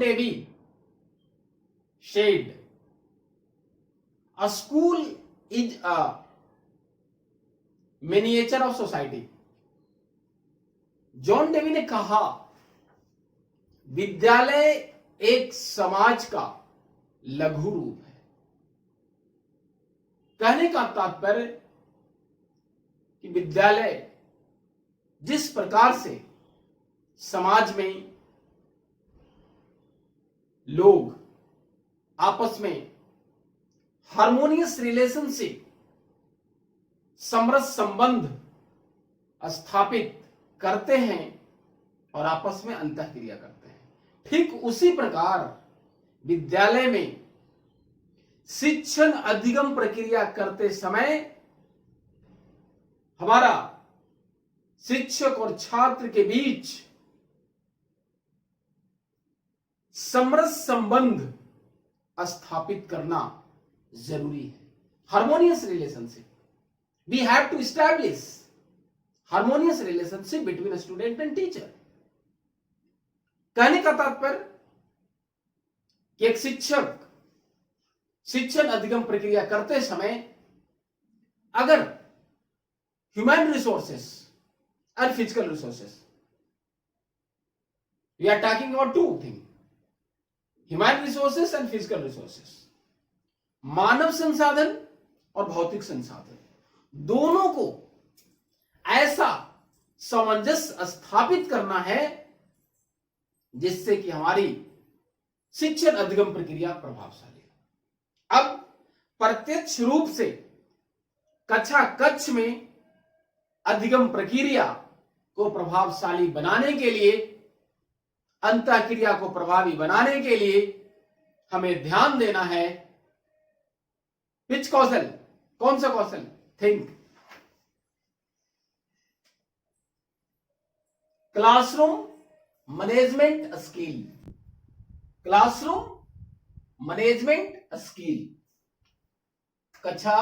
Davy said, a school is a miniature of society. John Dewey ने कहा विद्यालय एक समाज का लघु रूप है। कहने का तात्पर्य कि विद्यालय जिस प्रकार से समाज में लोग आपस में हार्मोनियस रिलेशनशिप, समरस संबंध स्थापित करते हैं और आपस में अंतःक्रिया करते हैं, ठीक उसी प्रकार विद्यालय में शिक्षण अधिगम प्रक्रिया करते समय हमारा शिक्षक और छात्र के बीच समरस संबंध स्थापित करना जरूरी है। Harmonious relationship, we have to establish harmonious relationship between student and teacher. कहने का तात्पर्य कि एक शिक्षक शिक्षण अधिगम प्रक्रिया करते समय अगर ह्यूमन रिसोर्सेस और physical resources, we are talking about two thing, human resources and physical resources, मानव संसाधन और भौतिक संसाधन, दोनों को ऐसा सामंजस्य स्थापित करना है जिससे कि हमारी शिक्षण अधिगम प्रक्रिया प्रभावशाली हो। अब प्रत्यक्ष रूप से कक्षा कक्ष में अधिगम प्रक्रिया को प्रभावशाली बनाने के लिए, अंतःक्रिया को प्रभावी बनाने के लिए हमें ध्यान देना है पिच कौशल। कौन सा कौशल? Think. Classroom management skill, classroom management skill, कक्षा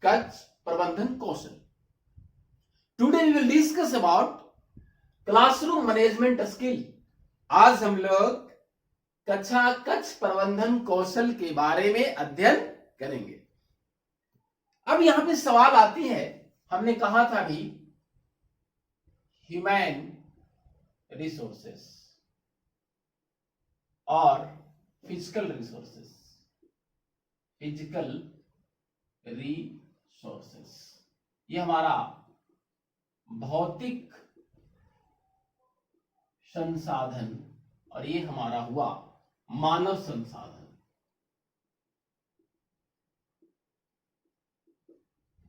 कक्ष प्रबंधन कौशल। Today we will discuss about classroom management skill. आज हम लोग कक्षा कक्ष प्रबंधन कौशल के बारे में अध्ययन करेंगे। अब यहां पे सवाल आती है, हमने कहा था भी ह्यूमन रिसोर्सेस और फिजिकल रिसोर्सेस, फिजिकल रिसोर्सेस, ये हमारा भौतिक संसाधन और ये हमारा हुआ मानव संसाधन।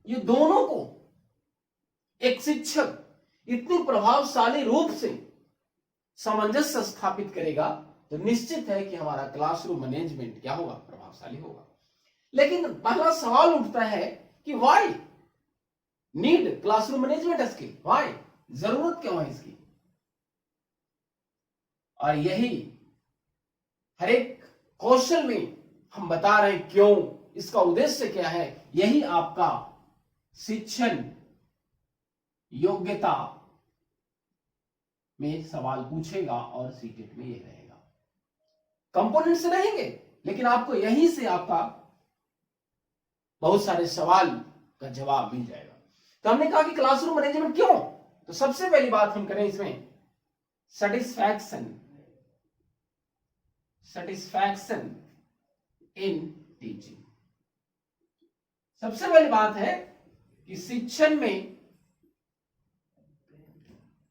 ये दोनों को एक शिक्षक इतनी प्रभावशाली रूप से सामंजस्य स्थापित करेगा तो निश्चित है कि हमारा क्लासरूम मैनेजमेंट क्या होगा? प्रभावशाली होगा। लेकिन पहला सवाल उठता है कि why need classroom management skill? Why? जरूरत क्यों है इसकी? और यही हर एक कौशल में हम बता रहे हैं क्यों, इसका उद्देश्य क्या है। यही आपका शिक्षण योग्यता में सवाल पूछेगा और सीटेट में ये रहेगा। कंपोनेंट्स रहेंगे लेकिन आपको यहीं से आपका बहुत सारे सवाल का जवाब मिल जाएगा। तो हमने कहा कि क्लासरूम मैनेजमेंट क्यों, तो सबसे पहली बात हम करें इसमें सेटिस्फैक्शन, सेटिस्फैक्शन इन टीचिंग। सबसे पहली बात है कि शिक्षण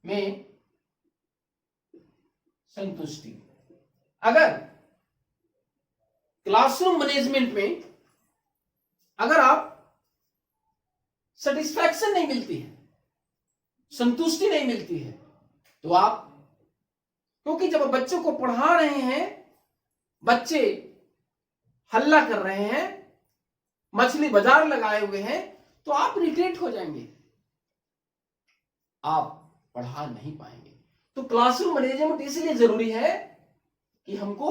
में संतुष्टि। अगर क्लासरूम मैनेजमेंट में अगर आप सेटिस्फैक्शन नहीं मिलती है, संतुष्टि नहीं मिलती है, तो आप, क्योंकि जब बच्चों को पढ़ा रहे हैं, बच्चे हल्ला कर रहे हैं, मछली बाजार लगाए हुए हैं, तो आप इरिटेट हो जाएंगे, आप पढ़ा नहीं पाएंगे। तो क्लासरूम मैनेजमेंट इसलिए जरूरी है कि हमको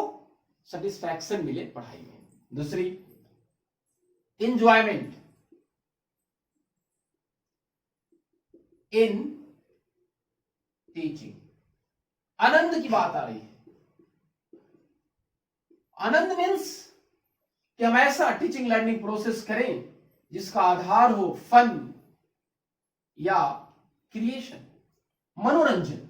सेटिस्फैक्शन मिले पढ़ाई में। दूसरी, एंजॉयमेंट इन टीचिंग, आनंद की बात आ रही है। आनंद मीन्स कि हम ऐसा टीचिंग लर्निंग प्रोसेस करें जिसका आधार हो फन या क्रिएशन, मनोरंजन।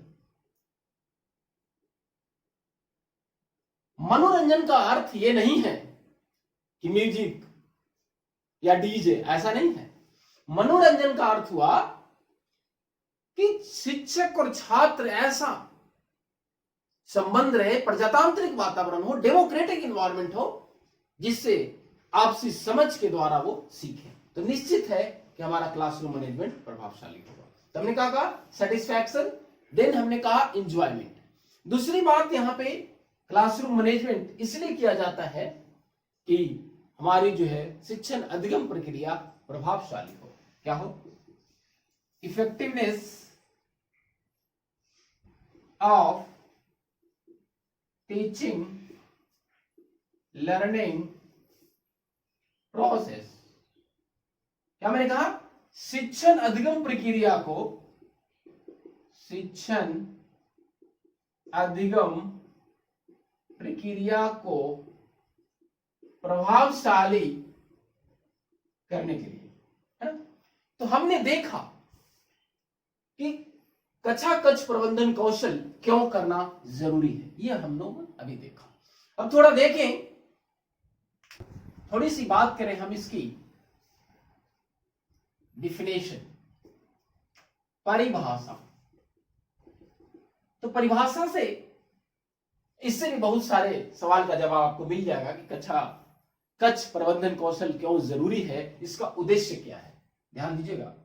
मनोरंजन का अर्थ यह नहीं है कि म्यूजिक या डीजे, ऐसा नहीं है। मनोरंजन का अर्थ हुआ कि शिक्षक और छात्र ऐसा संबंध रहे, प्रजातांत्रिक वातावरण हो, डेमोक्रेटिक इन्वायरमेंट हो, जिससे आपसी समझ के द्वारा वो सीखे। तो निश्चित है कि हमारा क्लासरूम मैनेजमेंट प्रभावशाली होगा। तो हमने कहा सेटिस्फैक्शन, देन हमने कहा इंजॉयमेंट। दूसरी बात यहां पे क्लासरूम मैनेजमेंट इसलिए किया जाता है कि हमारी जो है शिक्षण अधिगम प्रक्रिया प्रभावशाली हो। क्या हो? Effectiveness of teaching learning process. क्या मैंने कहा? शिक्षण अधिगम प्रक्रिया को, शिक्षण अधिगम प्रक्रिया को प्रभावशाली करने के लिए, है ना? तो हमने देखा कि कक्षा कक्ष प्रबंधन कौशल क्यों करना जरूरी है, यह हम लोग अभी देखा। अब थोड़ा देखें, थोड़ी सी बात करें हम इसकी डिफिनेशन, परिभाषा। तो परिभाषा से इससे भी बहुत सारे सवाल का जवाब आपको मिल जाएगा कि कक्षा कक्ष प्रबंधन कौशल क्यों जरूरी है, इसका उद्देश्य क्या है। ध्यान दीजिएगा,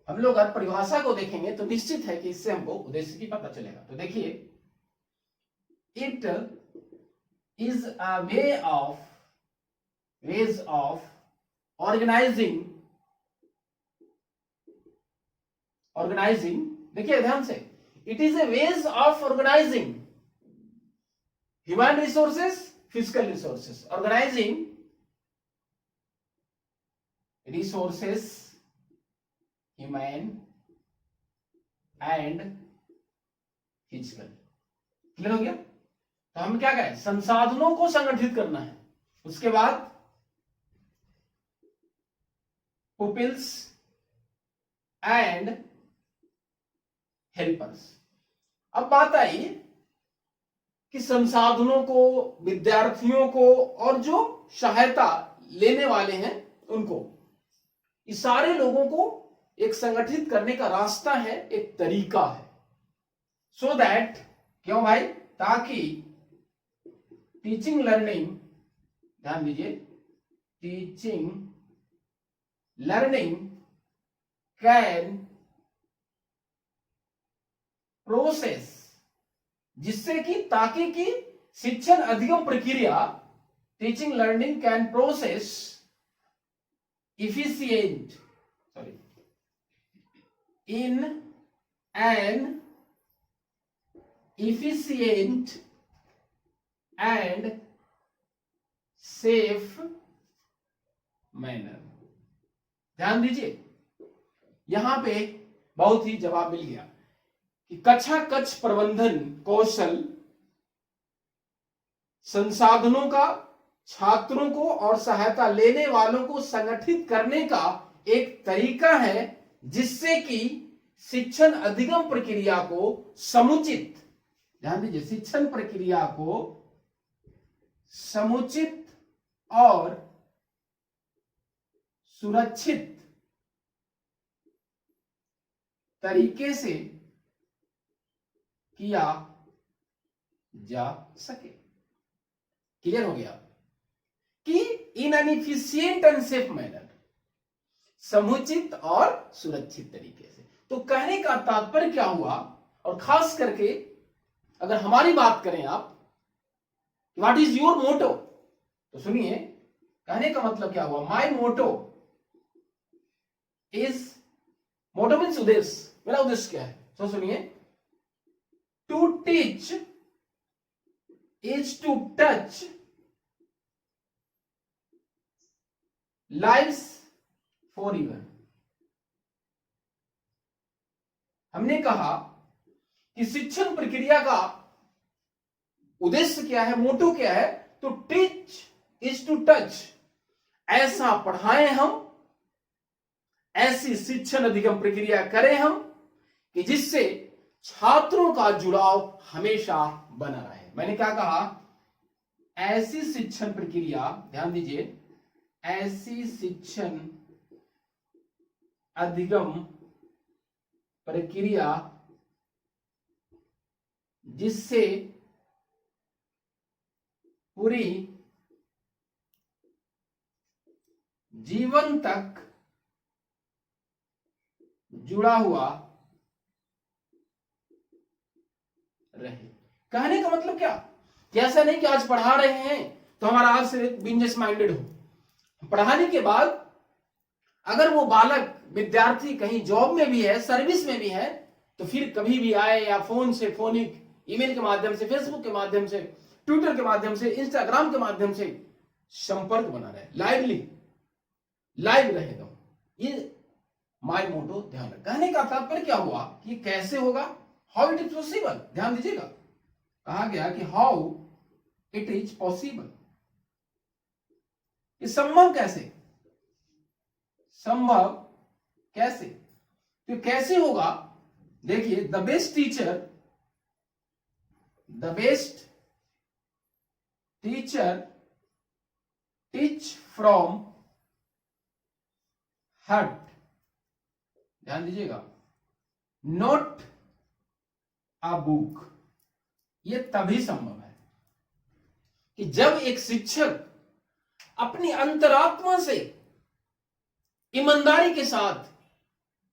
हम लोग अगर परिभाषा को देखेंगे तो निश्चित है कि इससे हमको उद्देश्य की पता चलेगा। तो देखिए, it is a ways of organising, देखिए ध्यान से, it is a ways of organising human resources, physical resources, organising resources human and physical. Clear हो गया? तो हम क्या कहें, संसाधनों को संगठित करना है। उसके बाद पुपिल्स एंड हेल्पर्स। अब बात आई कि संसाधनों को, विद्यार्थियों को और जो सहायता लेने वाले हैं उनको, इस सारे लोगों को एक संगठित करने का रास्ता है, एक तरीका है। सो दैट, क्यों भाई? ताकि टीचिंग लर्निंग, ध्यान दीजिए, टीचिंग लर्निंग कैन प्रोसेस, जिससे कि ताकि की शिक्षण अधिगम प्रक्रिया, teaching learning can process efficient, in an efficient and safe manner। ध्यान दीजिए, यहां पे बहुत ही जवाब मिल गया कि कक्षा कक्ष प्रबंधन कौशल संसाधनों का, छात्रों को और सहायता लेने वालों को संगठित करने का एक तरीका है, जिससे कि शिक्षण अधिगम प्रक्रिया को समुचित, ध्यान दीजिए, शिक्षण प्रक्रिया को समुचित और सुरक्षित तरीके से किया जा सके। क्लियर हो गया कि in an efficient and safe manner, समुचित और सुरक्षित तरीके से। तो कहने का तात्पर्य क्या हुआ, और खास करके अगर हमारी बात करें आप, व्हाट इज योर मोटो, तो सुनिए, कहने का मतलब क्या हुआ, माई मोटो इज, मोटो मीन्स उद्देश्य, मेरा उद्देश्य क्या है, तो सुनिए, to teach is to touch lives forever. हमने कहा कि शिक्षण प्रक्रिया का उद्देश्य क्या है, मोटो क्या है, तो टीच इज टू टच, ऐसा पढ़ाएं हम, ऐसी शिक्षण अधिगम प्रक्रिया करें हम कि जिससे छात्रों का जुड़ाव हमेशा बना रहे। मैंने क्या कहा, ऐसी शिक्षण प्रक्रिया, ध्यान दीजिए, ऐसी शिक्षण अधिगम प्रक्रिया जिससे पूरी जीवन तक जुड़ा हुआ रहे। कहने का मतलब क्या, कि ऐसा नहीं कि आज पढ़ा रहे हैं तो हमारा आज से बिजनेस माइंडेड हो। पढ़ाने के बाद अगर वो बालक विद्यार्थी कहीं जॉब में भी है, सर्विस में भी है, तो फिर कभी भी आए या फोन से, फोनिक ईमेल के माध्यम से, फेसबुक के माध्यम से, ट्विटर के माध्यम से, इंस्टाग्राम के माध्यम से संपर्क बना रहे, लाइव रहेगा। ये माय मोटो ध्यान रख। कहने का तात्पर्य क्या हुआ कि कैसे होगा, हाउ इट इज पॉसिबल। ध्यान दीजिएगा, कहा गया कि हाउ इट इज पॉसिबल, संभव कैसे, संभव कैसे, तो कैसे होगा। देखिए, the best teacher teach from heart, ध्यान दीजिएगा, नॉट अ बुक। ये तभी संभव है कि जब एक शिक्षक अपनी अंतरात्मा से, ईमानदारी के साथ,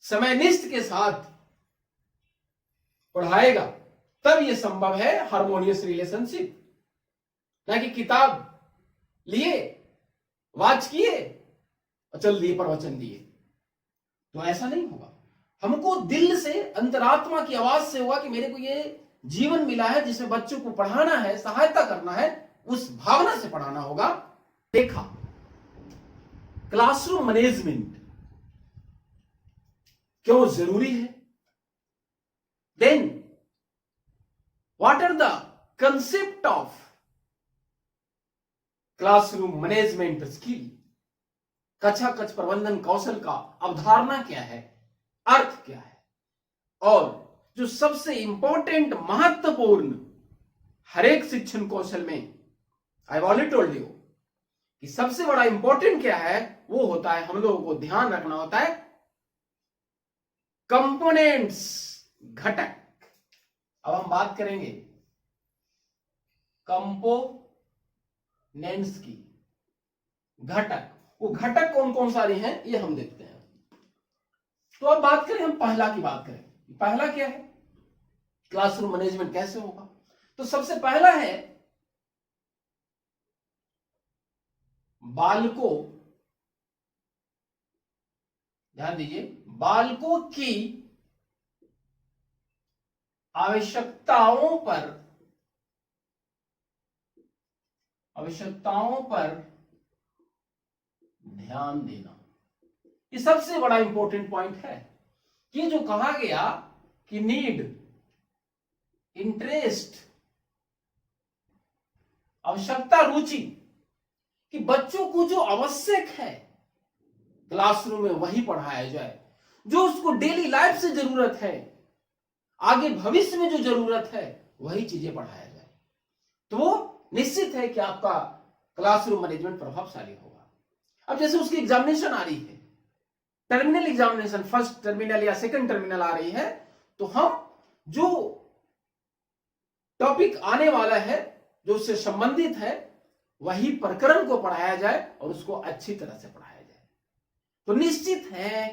समयनिष्ठ के साथ पढ़ाएगा, तब यह संभव है हार्मोनियस रिलेशनशिप। ना कि किताब लिए, वाच किए और चल दिए, प्रवचन दिए, तो ऐसा नहीं होगा। हमको दिल से, अंतरात्मा की आवाज से होगा कि मेरे को ये जीवन मिला है जिसमें बच्चों को पढ़ाना है, सहायता करना है, उस भावना से पढ़ाना होगा। देखा, क्लासरूम मैनेजमेंट क्यों जरूरी है, then what are the concept of classroom management skill, कक्षा कक्ष प्रबंधन कौशल का अवधारणा क्या है, अर्थ क्या है, और जो सबसे इंपॉर्टेंट, महत्वपूर्ण हर एक शिक्षण कौशल में, आई ऑलरेडी टोल्ड यू कि सबसे बड़ा इंपॉर्टेंट क्या है, वो होता है, हम लोगों को ध्यान रखना होता है कंपोनेंट्स, घटक। अब हम बात करेंगे कंपोनेंट्स की, घटक। वो घटक कौन कौन सारे हैं ये हम देखते हैं। तो अब बात करें, हम पहला की बात करें। पहला क्या है, क्लासरूम मैनेजमेंट कैसे होगा। तो सबसे पहला है बालकों, ध्यान दीजिए, बालकों की आवश्यकताओं पर ध्यान देना। ये सबसे बड़ा इंपॉर्टेंट पॉइंट है। ये जो कहा गया कि नीड, इंटरेस्ट, आवश्यकता, रुचि, कि बच्चों को जो आवश्यक है क्लासरूम में वही पढ़ाया जाए, जो उसको डेली लाइफ से जरूरत है, आगे भविष्य में जो जरूरत है, वही चीजें पढ़ाया जाए, तो निश्चित है कि आपका क्लासरूम मैनेजमेंट प्रभावशाली होगा। अब जैसे उसकी एग्जामिनेशन आ रही है, टर्मिनल एग्जामिनेशन, फर्स्ट टर्मिनल या सेकंड टर्मिनल आ रही है, तो हम जो टॉपिक आने वाला है, जो उससे संबंधित है, वही प्रकरण को पढ़ाया जाए और उसको अच्छी तरह से पढ़ाया जाए, तो निश्चित है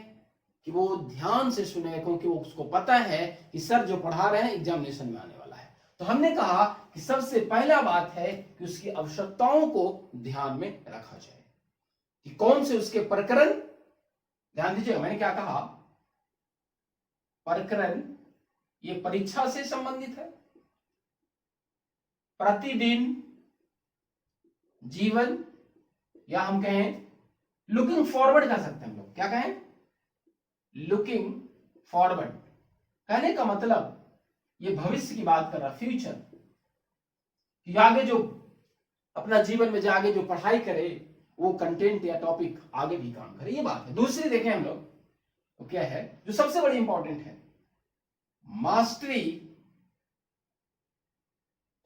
कि वो ध्यान से सुने, क्योंकि वो उसको पता है कि सर जो पढ़ा रहे हैं एग्जामिनेशन में आने वाला है। तो हमने कहा कि सबसे पहला बात है कि उसकी आवश्यकताओं को ध्यान में रखा जाए, कि कौन से उसके प्रकरण, ध्यान दीजिएगा, मैंने क्या कहा, प्रकरण ये परीक्षा से संबंधित है, प्रतिदिन जीवन, या हम कहें लुकिंग फॉरवर्ड कर सकते हैं हम लोग, क्या कहें, लुकिंग फॉरवर्ड। कहने का मतलब ये भविष्य की बात कर रहा, फ्यूचर, कि आगे जो अपना जीवन में जो आगे जो पढ़ाई करे वो कंटेंट या टॉपिक आगे भी काम करे, ये बात है। दूसरी देखें हम लोग तो क्या है जो सबसे बड़ी इंपॉर्टेंट है, मास्टरी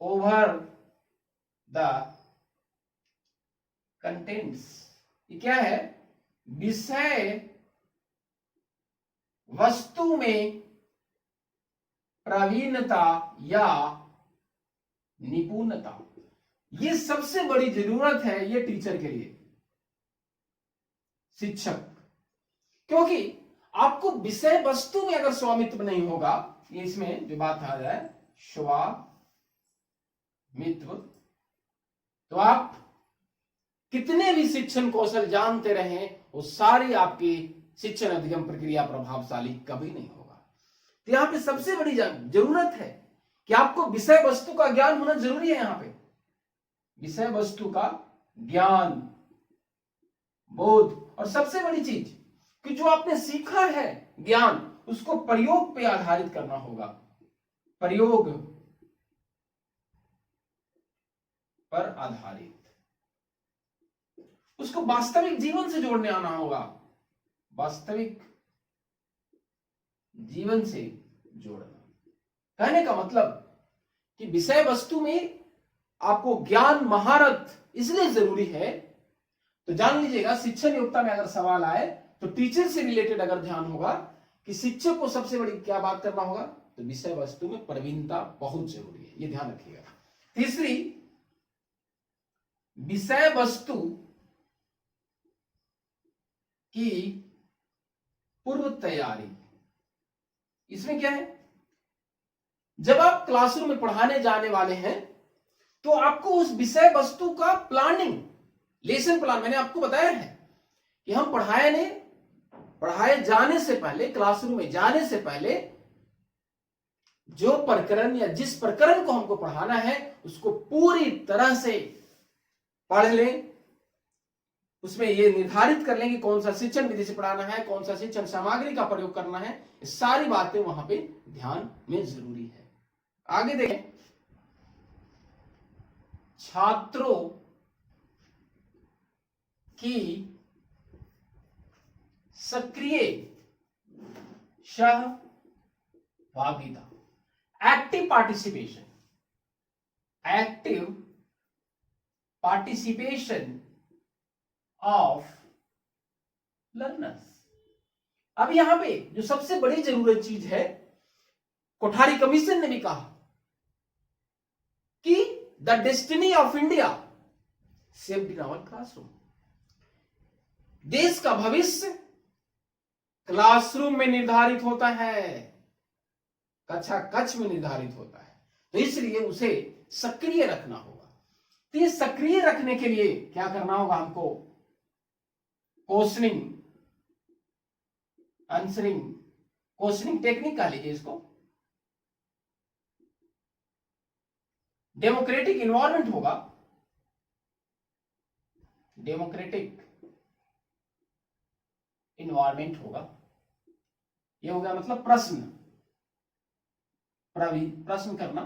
ओवर द कंटेंट्स। ये क्या है, विषय वस्तु में प्रवीणता या निपुणता, ये सबसे बड़ी जरूरत है ये टीचर के लिए, शिक्षक। क्योंकि आपको विषय वस्तु में अगर स्वामित्व नहीं होगा, ये इसमें जो बात आ जाए स्वामित्व, तो आप कितने भी शिक्षण कौशल जानते रहें वो सारी आपकी शिक्षण अधिगम प्रक्रिया प्रभावशाली कभी नहीं होगा। तो यहां पे सबसे बड़ी जरूरत है कि आपको विषय वस्तु का ज्ञान होना जरूरी है। यहां पे विषय वस्तु का ज्ञान, बोध, और सबसे बड़ी चीज कि जो आपने सीखा है ज्ञान उसको प्रयोग पे आधारित करना होगा, प्रयोग पर आधारित, उसको वास्तविक जीवन से जोड़ने आना होगा, वास्तविक जीवन से जोड़ना। कहने का मतलब कि विषय वस्तु में आपको ज्ञान महारत इसलिए जरूरी है। तो जान लीजिएगा शिक्षण योग्यता में अगर सवाल आए तो टीचर से रिलेटेड अगर ध्यान होगा कि शिक्षक को सबसे बड़ी क्या बात करना होगा, तो विषय वस्तु में प्रवीणता बहुत जरूरी है, ये ध्यान रखिएगा। तीसरी, विषय वस्तु की पूर्व तैयारी। इसमें क्या है, जब आप क्लासरूम में पढ़ाने जाने वाले हैं तो आपको उस विषय वस्तु का प्लानिंग, लेसन प्लान, मैंने आपको बताया है कि हम पढ़ाए जाने से पहले, क्लासरूम में जाने से पहले जो प्रकरण या जिस प्रकरण को हमको पढ़ाना है उसको पूरी तरह से पढ़ लें, उसमें ये निर्धारित कर लें कि कौन सा शिक्षण विधि से पढ़ाना है, कौन सा शिक्षण सामग्री का प्रयोग करना है, ये सारी बातें वहां पे ध्यान में जरूरी है। आगे देखें, छात्रों की सक्रिय सहभागिता, एक्टिव पार्टिसिपेशन ऑफ लर्नर्स। अब यहां पे जो सबसे बड़ी जरूरत चीज है, कोठारी कमीशन ने भी कहा कि the destiny of India saved in our classroom. देश का भविष्य क्लासरूम में निर्धारित होता है, कक्षा कक्ष में निर्धारित होता है, तो इसलिए उसे सक्रिय रखना होगा। तो ये सक्रिय रखने के लिए क्या करना होगा, हमको क्वेश्चनिंग, आंसरिंग, क्वेश्चनिंग टेक्निक कह लीजिए इसको, डेमोक्रेटिक इन्वायरमेंट होगा, डेमोक्रेटिक इन्वायरमेंट होगा। ये हो गया मतलब प्रश्न करना,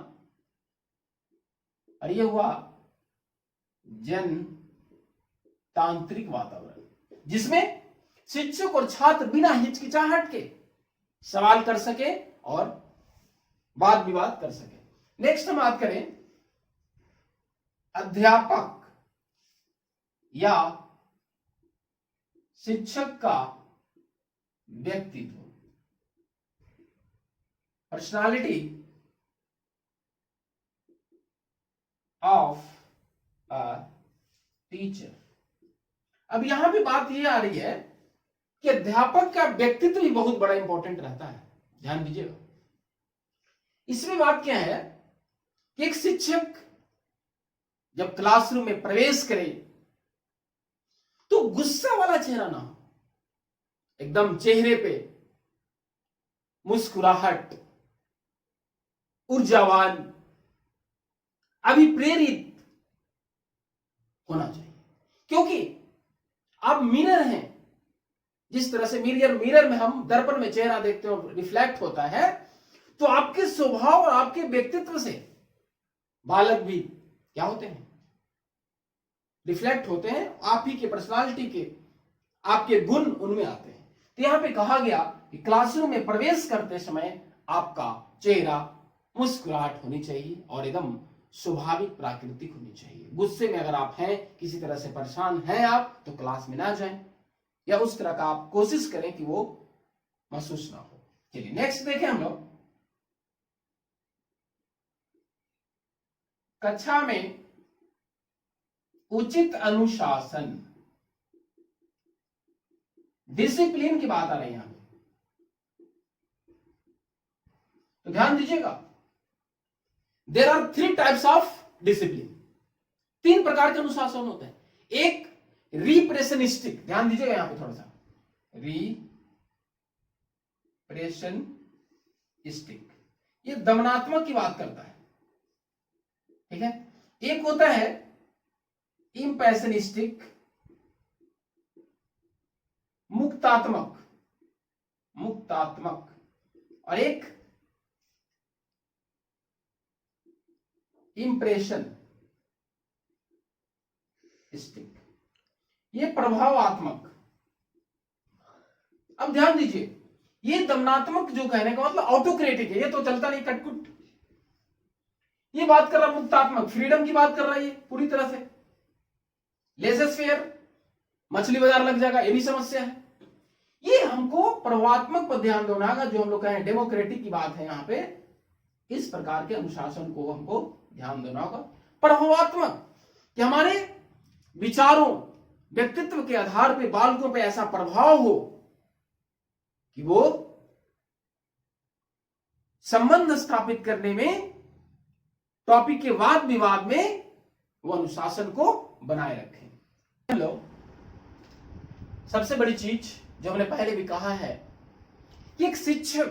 और ये हुआ जनतांत्रिक वातावरण जिसमें शिक्षक और छात्र बिना हिचकिचाहट के सवाल कर सके और वाद विवाद कर सके। नेक्स्ट हम बात करें अध्यापक या शिक्षक का व्यक्तित्व, पर्सनालिटी ऑफ अ टीचर। अब यहां भी बात यह आ रही है कि अध्यापक का व्यक्तित्व भी बहुत बड़ा इंपॉर्टेंट रहता है, ध्यान दीजिएगा। इसमें बात क्या है कि एक शिक्षक जब क्लासरूम में प्रवेश करे तो गुस्सा वाला चेहरा ना हो, एकदम चेहरे पे मुस्कुराहट, ऊर्जावान, अभिप्रेरित होना चाहिए। क्योंकि आप मिरर हैं, जिस तरह से मिरर में हम दर्पण में चेहरा देखते हैं और रिफ्लेक्ट होता है, तो आपके स्वभाव और आपके व्यक्तित्व से बालक भी क्या होते हैं, रिफ्लेक्ट होते हैं, आप ही के पर्सनालिटी के, आपके गुण उनमें आते हैं। तो यहां पे कहा गया कि क्लासरूम में प्रवेश करते समय आपका चेहरा मुस्कुराहट होनी चाहिए और एकदम स्वाभाविक प्राकृतिक होनी चाहिए। गुस्से में अगर आप हैं, किसी तरह से परेशान हैं आप, तो क्लास में ना जाएं, या उस तरह का आप कोशिश करें कि वो महसूस ना हो। चलिए नेक्स्ट देखें हम लोग, कक्षा में उचित अनुशासन, डिसिप्लिन की बात आ रही है यहां पे, तो ध्यान दीजिएगा। There are 3 types of discipline, 3 प्रकार के अनुशासन होते हैं। एक रिप्रेशनिस्टिक, ध्यान दीजिएगा यहां पे थोड़ा सा, रिप्रेशनिस्टिक, ये दमनात्मक की बात करता है, ठीक है। एक होता है इंपैशनिस्टिक, मुक्तात्मक, मुक्तात्मक, और एक इंप्रेशन स्टिक, ये प्रभावात्मक। अब ध्यान दीजिए, ये दमनात्मक जो कहने का मतलब ऑटोक्रेटिक है, ये तो चलता नहीं कटकुट। ये बात कर रहा मुक्तात्मक, फ्रीडम की बात कर रहा है ये पूरी तरह से, लेसेस फेयर, मछली बाजार लग जाएगा, ये भी समस्या है। ये हमको प्रभावात्मक पर ध्यान देना होगा, जो हम लोग कहें डेमोक्रेटिक की बात है यहां पे, इस प्रकार के अनुशासन को हमको ध्यान देना होगा। प्रभावात्मक कि हमारे विचारों, व्यक्तित्व के आधार पे बालकों पे ऐसा प्रभाव हो कि वो संबंध स्थापित करने में, टॉपिक के वाद विवाद में वो अनुशासन को बनाए रखें। हेलो, सबसे बड़ी चीज जो हमने पहले भी कहा है कि एक शिक्षक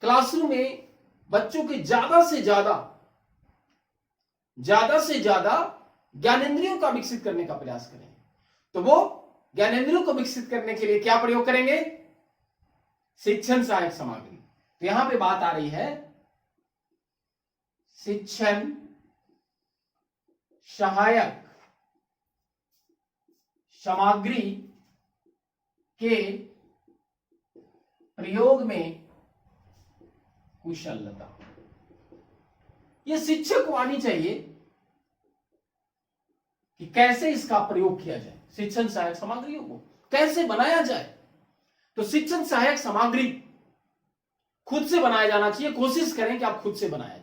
क्लासरूम में बच्चों के ज्यादा से ज्यादा ज्ञानेंद्रियों का विकसित करने का प्रयास करें। तो वो ज्ञानेंद्रियों को विकसित करने के लिए क्या प्रयोग करेंगे, शिक्षण सहायक सामग्री। तो यहां पे बात आ रही है शिक्षण सहायक सामग्री के प्रयोग में कुशलता। यह शिक्षक को आनी चाहिए कि कैसे इसका प्रयोग किया जाए, शिक्षण सहायक सामग्रियों को कैसे बनाया जाए। तो शिक्षण सहायक सामग्री खुद से बनाया जाना चाहिए, कोशिश करें कि आप खुद से बनाया जाए।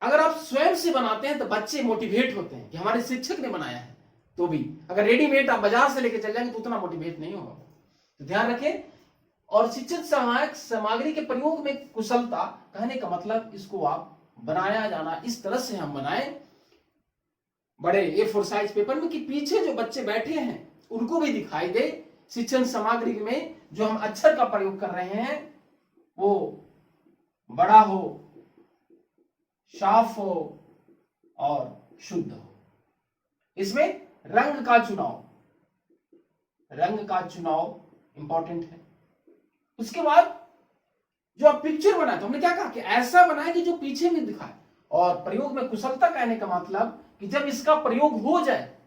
अगर आप स्वयं से बनाते हैं तो बच्चे मोटिवेट होते हैं कि हमारे शिक्षक ने बनाया है, तो भी अगर रेडीमेड आप बाजार से लेकर चल जाएंगे तो उतना मोटिवेट नहीं होगा। तो ध्यान रखें। और शिक्षण सहायक सामग्री के प्रयोग में कुशलता कहने का मतलब, इसको आप बनाया जाना इस तरह से हम बनाएं बड़े A4 साइज पेपर में कि पीछे जो बच्चे बैठे हैं उनको भी दिखाई दे शिक्षण सामग्री में जो हम अक्षर का प्रयोग कर रहे हैं वो बड़ा हो, साफ हो और शुद्ध हो। इसमें रंग का चुनाव इंपॉर्टेंट है। उसके बाद जो आप पिक्चर बनाए, तो हमने क्या कहा कि ऐसा बनाए कि जो पीछे भी दिखाए। और प्रयोग में कुशलता कहने का मतलब कि जब इसका प्रयोग हो जाए,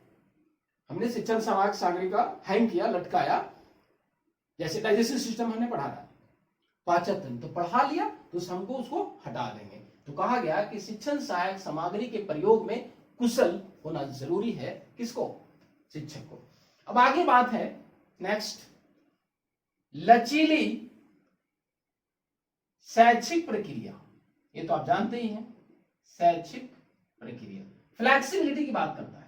हमने शिक्षण सहायक सामग्री का हैंग किया, लटकाया, जैसे डाइजेस्टिव सिस्टम हमने पढ़ा था, पाचन तंत्र तो पढ़ा लिया, तो हमको उसको हटा देंगे। तो कहा गया कि शिक्षण सहायक सामग्री के प्रयोग में कुशल होना जरूरी है। किसको? शिक्षक को। अब आगे बात है नेक्स्ट, लचीली शैक्षिक प्रक्रिया। ये तो आप जानते ही हैं, शैक्षिक प्रक्रिया फ्लैक्सिबिलिटी की बात करता है।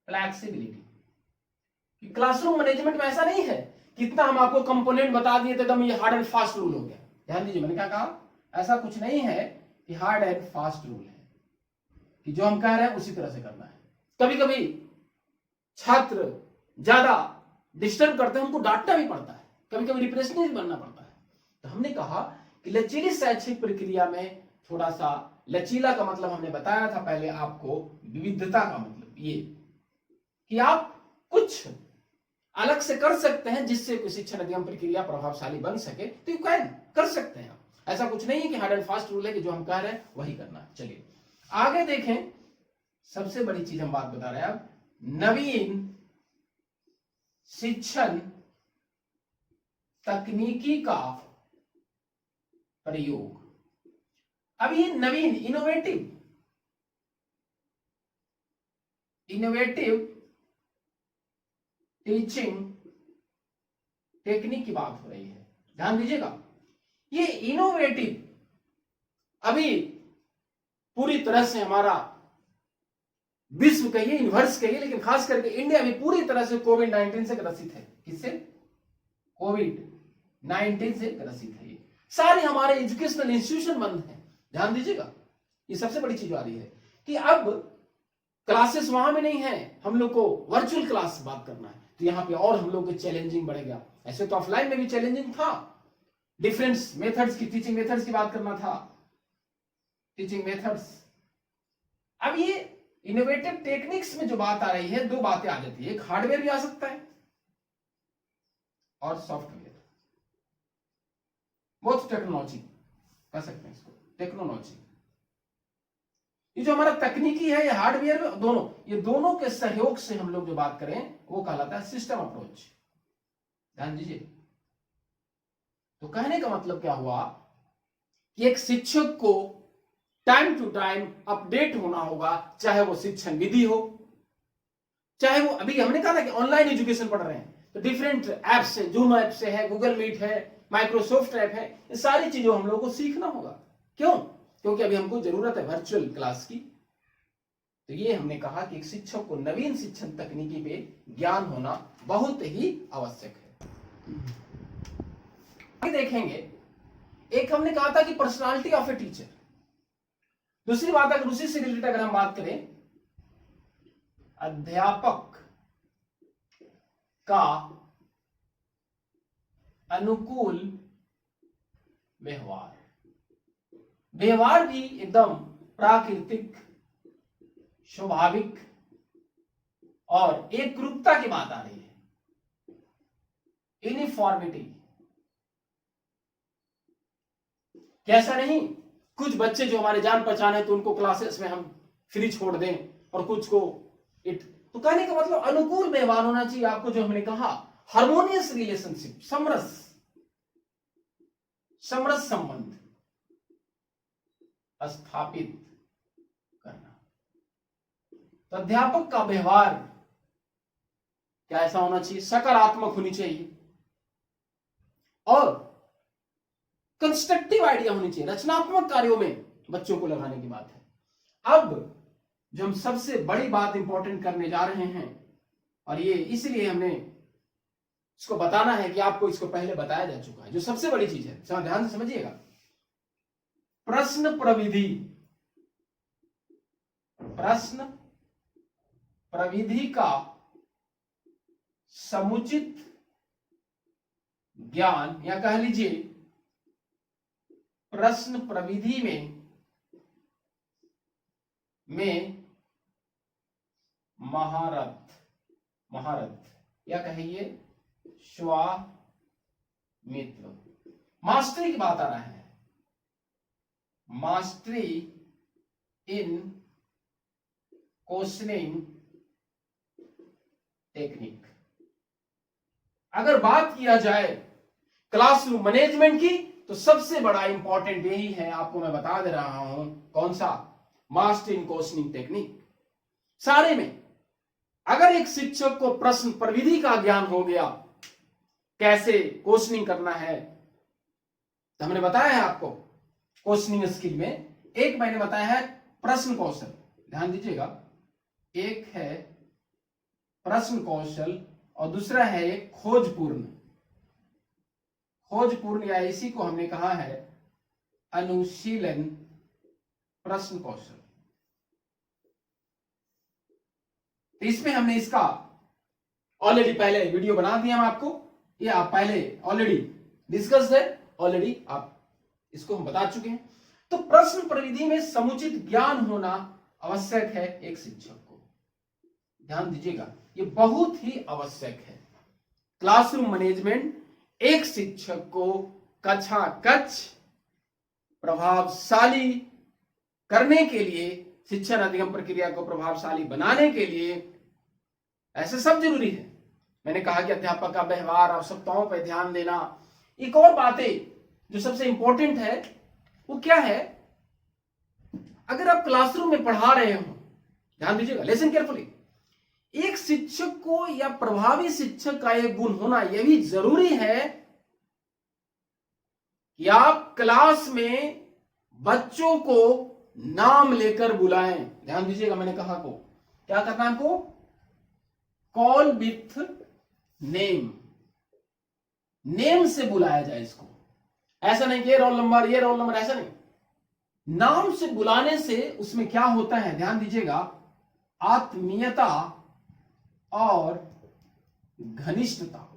फ्लैक्सिबिलिटी क्लासरूम मैनेजमेंट में ऐसा नहीं है कितना हम आपको कंपोनेंट बता दिए तो एकदम ये हार्ड एंड फास्ट रूल हो गया। ध्यान दीजिए, मैंने क्या कहा, ऐसा कुछ नहीं है कि हार्ड एंड फास्ट रूल है कि जो हम कह रहे हैं उसी तरह से करना है। कभी कभी छात्र ज्यादा डिस्टर्ब करते हैं, हमको डांटना भी पड़ता है, कभी कभी रिप्रेजेंटेटिव बनना पड़ता है। तो हमने कहा कि लचीली शैक्षिक प्रक्रिया में थोड़ा सा लचीला का मतलब हमने बताया था पहले आपको, विविधता का मतलब ये कि आप कुछ अलग से कर सकते हैं जिससे कोई शिक्षण अधिगम प्रक्रिया प्रभावशाली बन सके, तो यू कैन कर सकते हैं। ऐसा कुछ नहीं है कि हार्ड एंड फास्ट रूल है कि जो हम कह रहे हैं वही करना है। चलिए आगे देखें, सबसे बड़ी चीज हम बात बता रहे हैं अब, नवीन शिक्षण तकनीकी का प्रयोग। अब ये नवीन, इनोवेटिव टीचिंग टेक्निक की बात हो रही है, ध्यान दीजिएगा। ये इनोवेटिव अभी पूरी तरह से हमारा विश्व कहिए, यूनिवर्स कहिए, लेकिन खास करके इंडिया भी पूरी तरह से कोविड-19 से ग्रसित है। किससे? कोविड-19 से ग्रसित है। सारे हमारे एजुकेशनल इंस्टीट्यूशन बंद हैं, ध्यान दीजिएगा। ये सबसे बड़ी चीज आ रही है कि अब क्लासेस वहां में नहीं है, हम लोग को वर्चुअल क्लास बात करना है, तो यहां पे और हम लोग के चैलेंजिंग बढ़ेगा। ऐसे तो ऑफलाइन में भी चैलेंजिंग था, डिफरेंट मेथड्स की, टीचिंग मेथड्स की बात करना था, टीचिंग मेथड्स। अब ये इनोवेटिव टेक्निक्स में जो बात आ रही है, दो बातें आ जाती है, एक हार्डवेयर भी आ सकता है और सॉफ्टवेयर, बहुत टेक्नोलॉजी कह सकते हैं इसको, टेक्नोलॉजी। ये जो हमारा तकनीकी है, ये हार्डवेयर दोनों, ये दोनों के सहयोग से हम लोग जो बात करें वो कहलाता है सिस्टम अप्रोच, ध्यान दीजिए। तो कहने का मतलब क्या हुआ कि एक शिक्षक को टाइम टू टाइम अपडेट होना होगा, चाहे वो शिक्षण विधि हो, चाहे वो, अभी हमने कहा था कि ऑनलाइन एजुकेशन पढ़ रहे हैं, तो डिफरेंट ऐप्स है, जूम ऐप से है, गूगल मीट है, माइक्रोसॉफ्ट ऐप है, ये सारी चीजों हम लोग को सीखना होगा। क्यों? क्योंकि अभी हमको जरूरत है वर्चुअल क्लास की। तो ये हमने कहा कि एक शिक्षक को नवीन शिक्षण तकनीकी पे ज्ञान होना बहुत ही आवश्यक है। आगे देखेंगे, एक हमने कहा था कि पर्सनालिटी ऑफ ए टीचर। दूसरी बात, अगर उसी से रिलेटेड अगर हम बात करें, अध्यापक का अनुकूल व्यवहार। व्यवहार भी एकदम प्राकृतिक, स्वाभाविक और एक रूपता की बात आ रही है, यूनिफॉर्मिटी। कैसा नहीं, कुछ बच्चे जो हमारे जान पहचान है तो उनको क्लासेस में हम फ्री छोड़ दें, और कुछ को तो कहने का मतलब अनुकूल व्यवहार होना चाहिए आपको, जो हमने कहा हार्मोनियस रिलेशनशिप, समरस संबंध स्थापित करना। तो अध्यापक का व्यवहार क्या ऐसा होना चाहिए, सकारात्मक होनी चाहिए और कंस्ट्रक्टिव आइडिया होनी चाहिए, रचनात्मक कार्यों में बच्चों को लगाने की बात है। अब जो हम सबसे बड़ी बात इंपॉर्टेंट करने जा रहे हैं, और ये इसलिए हमने इसको बताना है कि आपको इसको पहले बताया जा चुका है, जो सबसे बड़ी चीज है, ध्यान से समझिएगा। प्रश्न प्रविधि का समुचित ज्ञान, या कह लीजिए प्रश्न प्रविधि में महारत या कहिए स्वामित्व, मास्टरी की बात आ रहा है, मास्टरी इन क्वेश्चनिंग टेक्निक। अगर बात किया जाए क्लासरूम मैनेजमेंट की, तो सबसे बड़ा इंपॉर्टेंट यही है, आपको मैं बता दे रहा हूं, कौन सा, मास्टर इन क्वेश्चनिंग टेक्निक। सारे में अगर एक शिक्षक को प्रश्न प्रविधि का ज्ञान हो गया, कैसे क्वेश्चनिंग करना है, तो हमने बताया है आपको क्वेश्चनिंग स्किल में, एक मैंने बताया है प्रश्न कौशल, ध्यान दीजिएगा, एक है प्रश्न कौशल और दूसरा है एक खोजपूर्ण, या इसी को हमने कहा है अनुशीलन प्रश्न कौशल। तो इसमें हमने इसका ऑलरेडी पहले वीडियो बना दिया हम आपको, ये आप पहले ऑलरेडी डिस्कस है, ऑलरेडी आप इसको हम बता चुके हैं। तो प्रश्न प्रविधि में समुचित ज्ञान होना आवश्यक है एक शिक्षक को, ध्यान दीजिएगा, ये बहुत ही आवश्यक है। क्लासरूम मैनेजमेंट एक शिक्षक को कक्षा कक्ष प्रभावशाली करने के लिए शिक्षण अधिगम प्रक्रिया को प्रभावशाली बनाने के लिए ऐसे सब जरूरी है। मैंने कहा कि अध्यापक का व्यवहार, आवश्यकताओं पर ध्यान देना। एक और बात है जो सबसे इंपॉर्टेंट है, वो क्या है, अगर आप क्लासरूम में पढ़ा रहे हो, ध्यान दीजिएगा, लिसन केयरफुली, एक शिक्षक को या प्रभावी शिक्षक का एक गुण होना यह भी जरूरी है कि आप क्लास में बच्चों को नाम लेकर बुलाएं। ध्यान दीजिएगा, मैंने कहा को क्या करना है आपको, कॉल विथ नेम, नेम से बुलाया जाए इसको। ऐसा नहीं कि ये रोल नंबर, ये रोल नंबर, ऐसा नहीं, नाम से बुलाने से उसमें क्या होता है, ध्यान दीजिएगा, आत्मीयता और घनिष्ठता।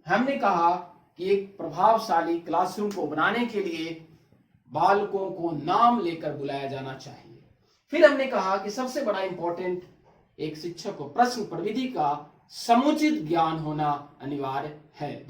हमने कहा कि एक प्रभावशाली क्लासरूम को बनाने के लिए बालकों को नाम लेकर बुलाया जाना चाहिए। फिर हमने कहा कि सबसे बड़ा इंपॉर्टेंट, एक शिक्षक को प्रश्न प्रविधि का समुचित ज्ञान होना अनिवार्य है।